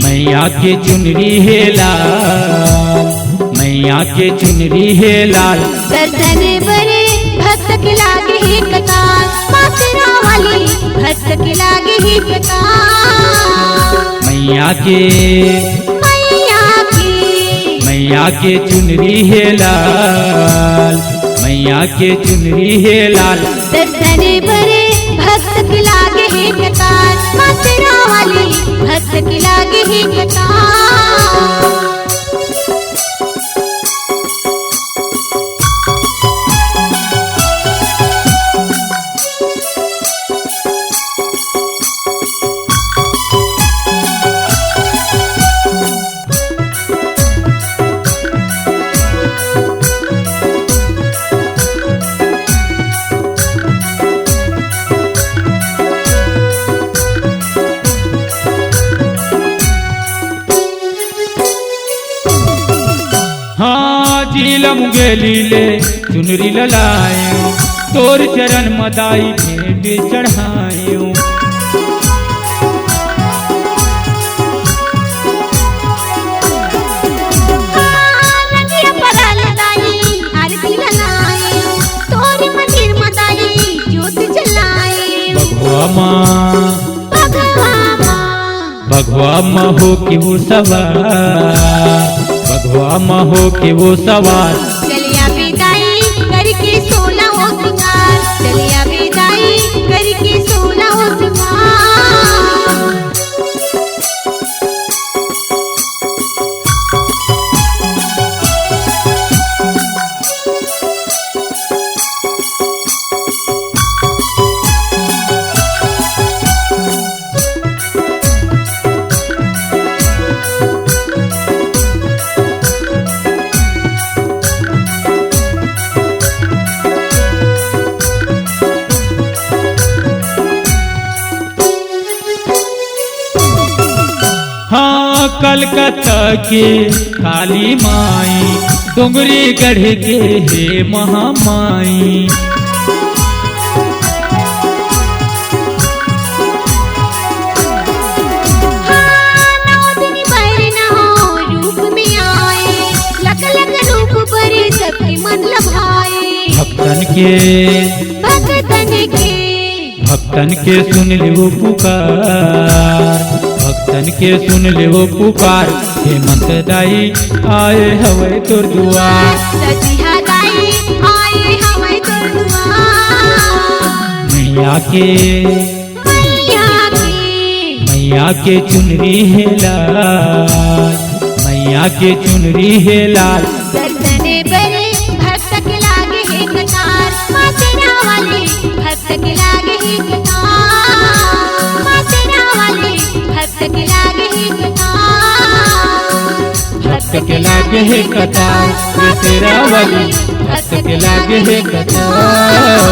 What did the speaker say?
मैया के चुनरी है लाल, मैया के चुनरी है लाल। दर्शन बरे भक्त के लागे ही कतार, माँ शेरा वाली भक्त के लागे ही कतार। मैया के चुनरी है लाल, मैया के चुनरी है लाल। दर्शन बरे भक्त के लागे ही कतार, माँ शेरा वाली भक्त के लागे ही कतार। झीलम गेलीले चुनरी ललायो, तोर चरण मदाई भेंट चढ़ायो। भगवा माँ हो के वो सवार, भगवा माँ हो के वो सवार। चलिया विदाई करके 16 हो सिंगार, चलिया विदाई करके 16 हो सिंगार। कलकत्ता के काली माई, डोंगरी गढ़ के हे महामाई। रूप में आए, लग लग रूप बड़े सबके मन लभाए। भक्तन के सुन ले वो पुकार, भक्तन के सुन ले वो पुकार। हेमंत दाई आए हवे तोर दुआर, सजिहा दाई आए हवे तोर दुआर। मैया के चुनरी है लाल, मैया के चुनरी है लाल। दर्शन बरे भक्त के लागे ही कतार, माँ शेरा वाली भक्त के लागे ही कतार, माँ शेरा वाली भक्त के लागे ही कतार। भक्त के लागे है कतार, माँ शेरा वाली भक्त के लागे है कतार।